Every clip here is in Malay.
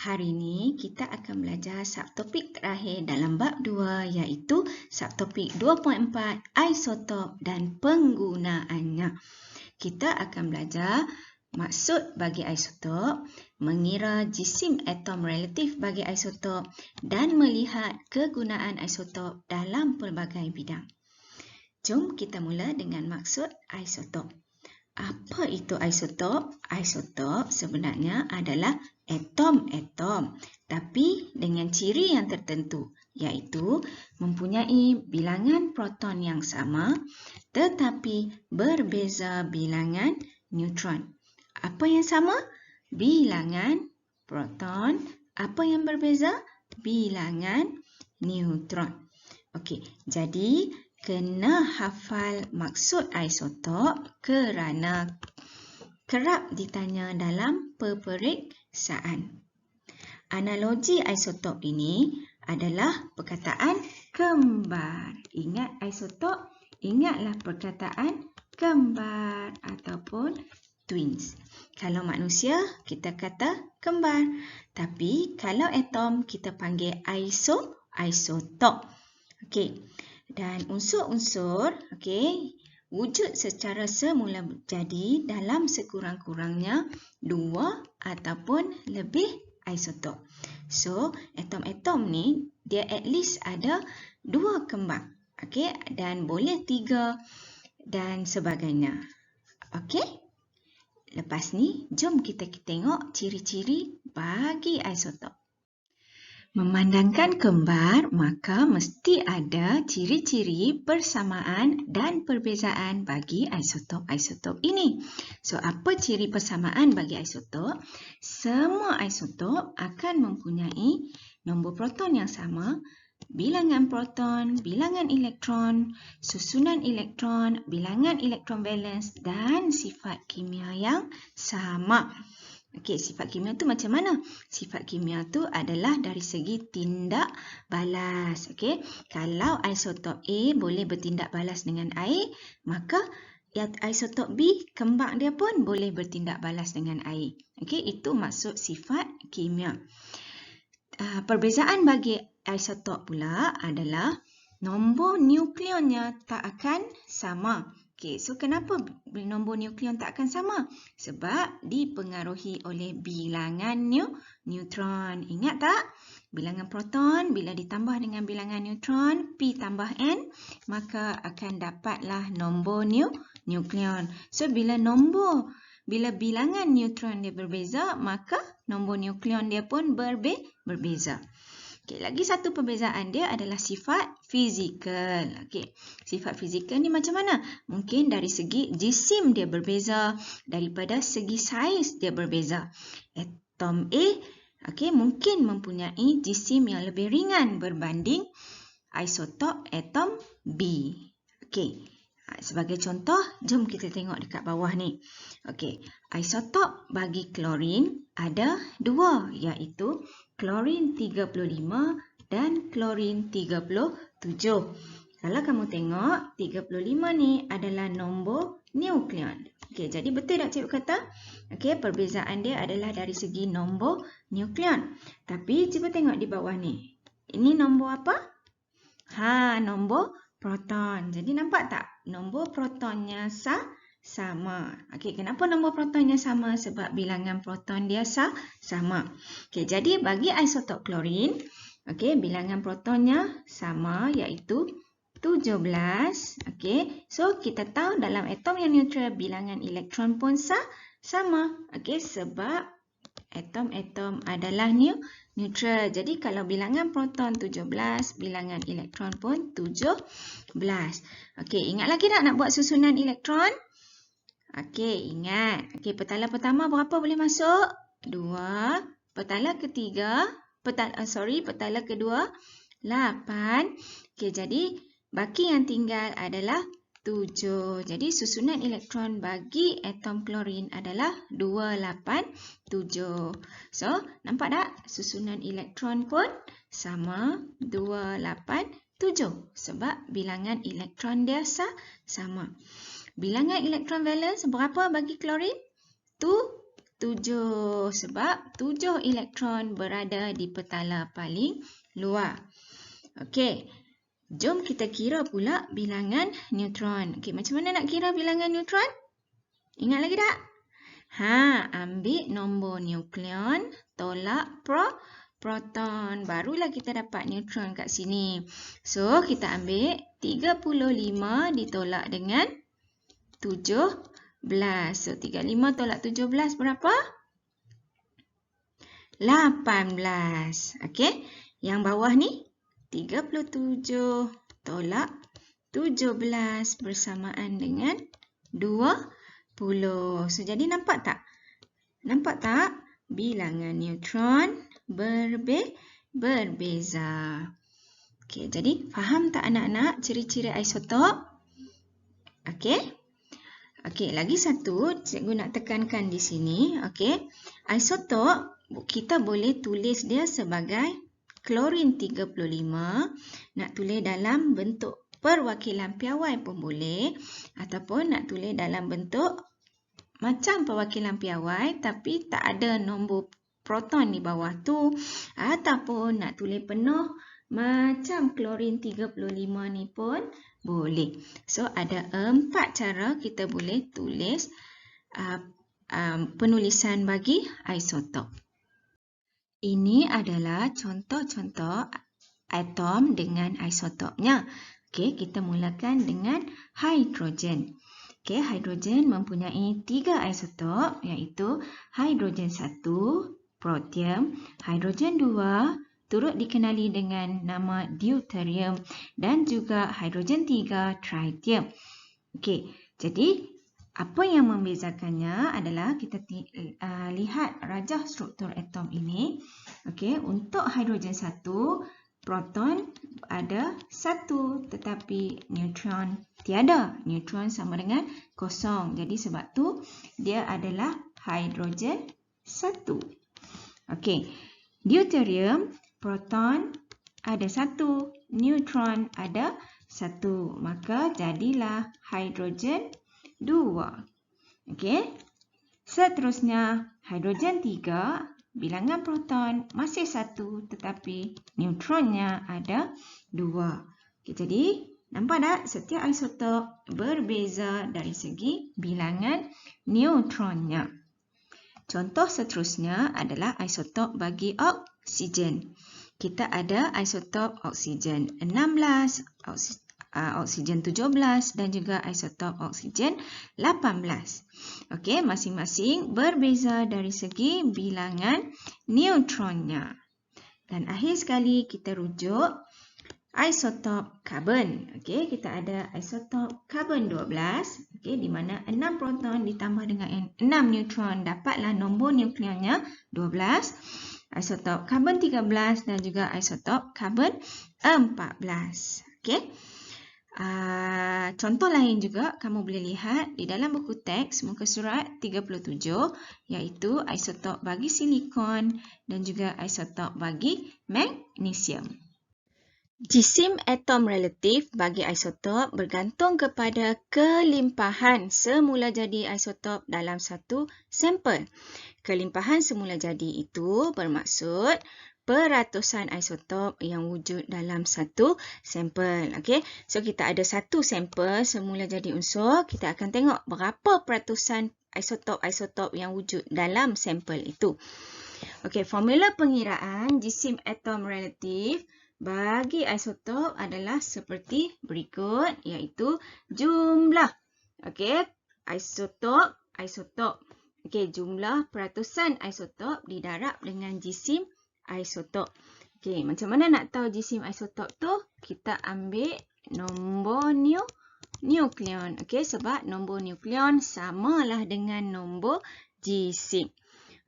Hari ini kita akan belajar subtopik terakhir dalam bab 2 iaitu subtopik 2.4 isotop dan penggunaannya. Kita akan belajar maksud bagi isotop, mengira jisim atom relatif bagi isotop dan melihat kegunaan isotop dalam pelbagai bidang. Jom kita mula dengan maksud isotop. Apa itu isotop? Isotop sebenarnya adalah atom-atom tapi dengan ciri yang tertentu iaitu mempunyai bilangan proton yang sama tetapi berbeza bilangan neutron. Apa yang sama? Bilangan proton. Apa yang berbeza? Bilangan neutron. Okey, jadi kena hafal maksud isotop kerana kerap ditanya dalam peperiksaan. Analogi isotop ini adalah perkataan kembar. Ingat isotop, ingatlah perkataan kembar ataupun twins. Kalau manusia, kita kata kembar. Tapi kalau atom, kita panggil isotop. Okey. Dan unsur-unsur wujud secara semula jadi dalam sekurang-kurangnya 2 ataupun lebih isotop. So, atom-atom ni dia at least ada 2 kembar. Dan boleh 3 dan sebagainya. Lepas ni, jom kita tengok ciri-ciri bagi isotop. Memandangkan kembar, maka mesti ada ciri-ciri persamaan dan perbezaan bagi isotop-isotop ini. So, apa ciri persamaan bagi isotop? Semua isotop akan mempunyai nombor proton yang sama, bilangan proton, bilangan elektron, susunan elektron, bilangan elektron valence dan sifat kimia yang sama. Sifat kimia tu macam mana? Sifat kimia tu adalah dari segi tindak balas. Kalau isotop A boleh bertindak balas dengan air, maka isotop B, kembar dia pun boleh bertindak balas dengan air. Itu maksud sifat kimia. Perbezaan bagi isotop pula adalah nombor nukleonnya tak akan sama. So kenapa nombor nukleon tak akan sama? Sebab dipengaruhi oleh bilangan neutron. Ingat tak? Bilangan proton bila ditambah dengan bilangan neutron, P tambah N, maka akan dapatlah nombor nukleon. So bila bilangan neutron dia berbeza, maka nombor nukleon dia pun berbeza. Lagi satu perbezaan dia adalah sifat fizikal. Sifat fizikal ni macam mana? Mungkin dari segi jisim dia berbeza, daripada segi saiz dia berbeza. Atom A mungkin mempunyai jisim yang lebih ringan berbanding isotop atom B. Sebagai contoh, jom kita tengok dekat bawah ni. Isotop bagi klorin ada 2 iaitu klorin 35 dan klorin 37. Kalau kamu tengok 35 ni adalah nombor nukleon. Jadi betul tak cikgu kata? Perbezaan dia adalah dari segi nombor nukleon. Tapi cuba tengok di bawah ni. Ini nombor apa? Nombor proton. Jadi nampak tak? Nombor protonnya sama. Kenapa nombor protonnya sama? Sebab bilangan proton dia sama. Jadi bagi isotop klorin, bilangan protonnya sama iaitu 17. So kita tahu dalam atom yang neutral bilangan elektron pun sama. Sebab atom-atom adalah neutral. Jadi kalau bilangan proton 17, bilangan elektron pun 17. Ingat lagi tak nak buat susunan elektron? Ingat. Petala pertama berapa boleh masuk? 2. Petala ketiga, petala kedua 8. jadi baki yang tinggal adalah 7. Jadi susunan elektron bagi atom klorin adalah 287. So, nampak tak? Susunan elektron pun sama 287 sebab bilangan elektron dia sama. Bilangan elektron valence berapa bagi klorin? 2. 7 sebab 7 elektron berada di petala paling luar. Okey, jom kita kira pula bilangan neutron. Okey, macam mana nak kira bilangan neutron? Ingat lagi tak? Ambil nombor nukleon tolak proton. Barulah kita dapat neutron kat sini. So, kita ambil 35 ditolak dengan 17. So, 35 tolak 17 berapa? 18. Okey, yang bawah ni 37 tolak 17 bersamaan dengan 20. So, jadi nampak tak? Nampak tak? Bilangan neutron berbeza. Okey, jadi faham tak anak-anak ciri-ciri isotop? Okey. Okey, lagi satu cikgu nak tekankan di sini. Okey, isotop kita boleh tulis dia sebagai klorin 35, nak tulis dalam bentuk perwakilan piawai pun boleh, ataupun nak tulis dalam bentuk macam perwakilan piawai tapi tak ada nombor proton di bawah tu, ataupun nak tulis penuh macam klorin 35 ni pun boleh. So, ada 4 cara kita boleh tulis penulisan bagi isotop. Ini adalah contoh-contoh atom dengan isotopnya. Okey, kita mulakan dengan hidrogen. Okey, hidrogen mempunyai 3 isotop, iaitu hidrogen 1, protium, hidrogen 2, turut dikenali dengan nama deuterium, dan juga hidrogen 3, tritium. Okey, jadi apa yang membezakannya adalah kita lihat rajah struktur atom ini. Okey, untuk hidrogen 1, proton ada 1 tetapi neutron tiada. Neutron sama dengan kosong. Jadi sebab tu dia adalah hidrogen 1. Okey, deuterium, proton ada 1, neutron ada 1. Maka jadilah hidrogen 2. Okey. Seterusnya, hidrogen 3, bilangan proton masih 1 tetapi neutronnya ada 2. Okey, jadi nampak tak? Setiap isotop berbeza dari segi bilangan neutronnya. Contoh seterusnya adalah isotop bagi oksigen. Kita ada isotop oksigen 16, oksigen 17 dan juga isotop oksigen 18. Okey, masing-masing berbeza dari segi bilangan neutronnya. Dan akhir sekali kita rujuk isotop karbon. Okey, kita ada isotop karbon 12, okey, di mana 6 proton ditambah dengan 6 neutron dapatlah nombor nukleonnya 12. Isotop karbon 13 dan juga isotop karbon 14. Okey. Contoh lain juga kamu boleh lihat di dalam buku teks muka surat 37, iaitu isotop bagi silikon dan juga isotop bagi magnesium. Jisim atom relatif bagi isotop bergantung kepada kelimpahan semula jadi isotop dalam satu sampel. Kelimpahan semula jadi itu bermaksud peratusan isotop yang wujud dalam satu sampel. Okey, so kita ada satu sampel semula jadi unsur, kita akan tengok berapa peratusan isotop-isotop yang wujud dalam sampel itu. Okey, formula pengiraan jisim atom relatif bagi isotop adalah seperti berikut, iaitu jumlah. Okey, isotop. Okey, jumlah peratusan isotop didarab dengan jisim isotop. Okey, macam mana nak tahu jisim isotop tu? Kita ambil nombor nukleon. Okey, sebab nombor nukleon samalah dengan nombor jisim.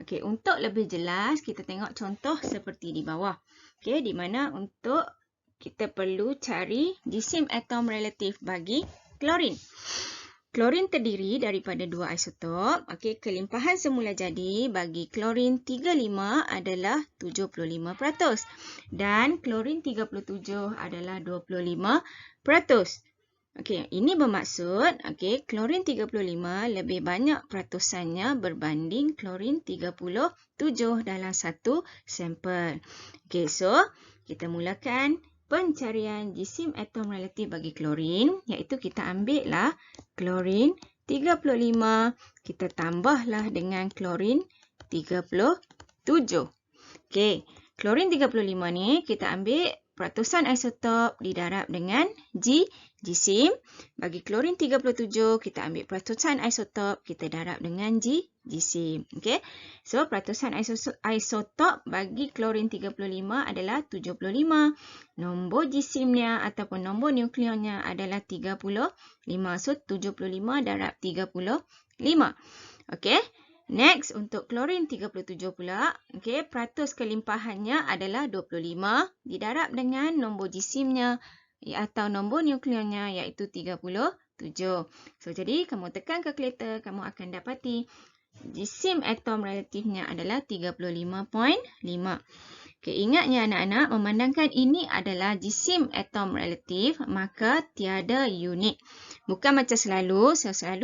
Okey, untuk lebih jelas kita tengok contoh seperti di bawah. Okey, di mana untuk kita perlu cari jisim atom relatif bagi klorin. Klorin terdiri daripada 2 isotop. Okey, kelimpahan semula jadi bagi klorin 35 adalah 75% dan klorin 37 adalah 25%. Okey, ini bermaksud klorin 35 lebih banyak peratusannya berbanding klorin 37 dalam satu sampel. Okey, so kita mulakan pencarian jisim atom relatif bagi klorin, iaitu kita ambillah klorin 35, kita tambahlah dengan klorin 37. Okey, klorin 35 ni kita ambil peratusan isotop didarab dengan jisim. Bagi klorin 37, kita ambil peratusan isotop, kita darab dengan jisim. Okey. So, peratusan isotop bagi klorin 35 adalah 75. Nombor jisimnya ataupun nombor nukleonnya adalah 35. So, 75 darab 35. Okey. Next, untuk klorin 37 pula, peratus kelimpahannya adalah 25 didarab dengan nombor jisimnya atau nombor nukleonnya iaitu 37. So, jadi kamu tekan kalkulator, kamu akan dapati jisim atom relatifnya adalah 35.5. Ingatnya anak-anak, memandangkan ini adalah jisim atom relatif, maka tiada unit. Bukan macam selalu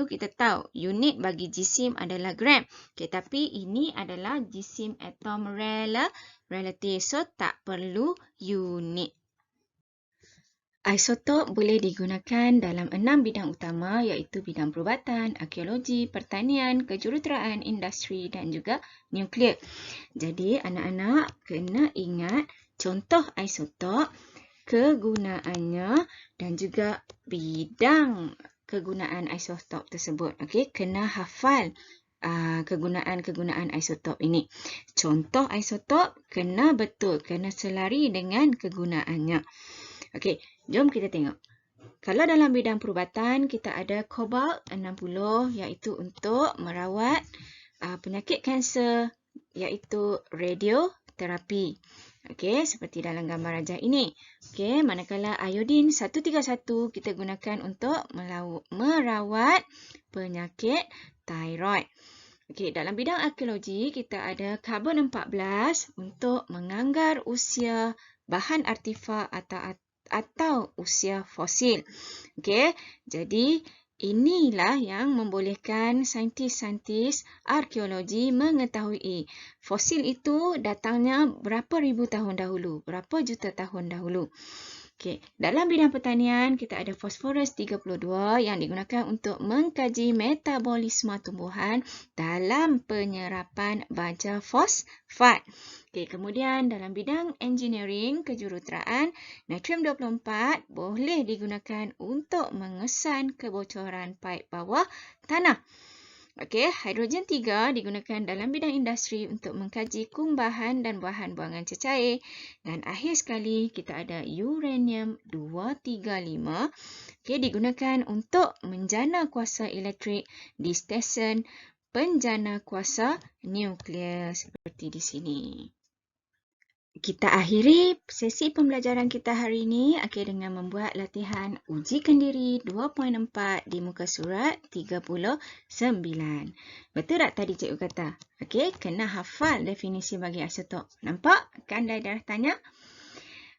kita tahu unit bagi jisim adalah gram. Tapi ini adalah jisim atom relatif, so tak perlu unit. Isotop boleh digunakan dalam 6 bidang utama iaitu bidang perubatan, arkeologi, pertanian, kejuruteraan, industri dan juga nuklear. Jadi anak-anak kena ingat contoh isotop, kegunaannya dan juga bidang kegunaan isotop tersebut. Kena hafal kegunaan-kegunaan isotop ini. Contoh isotop kena betul, kena selari dengan kegunaannya. Jom kita tengok. Kalau dalam bidang perubatan, kita ada kobalt 60 iaitu untuk merawat penyakit kanser iaitu radioterapi. Seperti dalam gambar rajah ini. Manakala iodin 131 kita gunakan untuk merawat penyakit thyroid. Dalam bidang arkeologi, kita ada karbon 14 untuk menganggar usia bahan artifak atau usia fosil. Jadi inilah yang membolehkan saintis-saintis arkeologi mengetahui fosil itu datangnya berapa ribu tahun dahulu, berapa juta tahun dahulu. Dalam bidang pertanian, kita ada fosforus 32 yang digunakan untuk mengkaji metabolisme tumbuhan dalam penyerapan baja fosfat. Kemudian dalam bidang engineering, kejuruteraan, natrium 24 boleh digunakan untuk mengesan kebocoran paip bawah tanah. Hidrogen 3 digunakan dalam bidang industri untuk mengkaji kumbahan dan bahan buangan cecair. Dan akhir sekali, kita ada uranium 235 digunakan untuk menjana kuasa elektrik di stesen penjana kuasa nuklear seperti di sini. Kita akhiri sesi pembelajaran kita hari ini dengan membuat latihan ujikan diri 2.4 di muka surat 39. Betul tak tadi cikgu kata? Kena hafal definisi bagi isotop. Nampak kan dah tanya?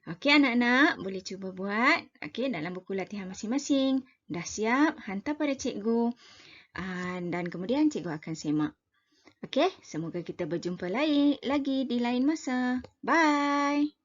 Anak-anak boleh cuba buat dalam buku latihan masing-masing. Dah siap, hantar pada cikgu dan kemudian cikgu akan semak. Semoga kita berjumpa lagi di lain masa. Bye!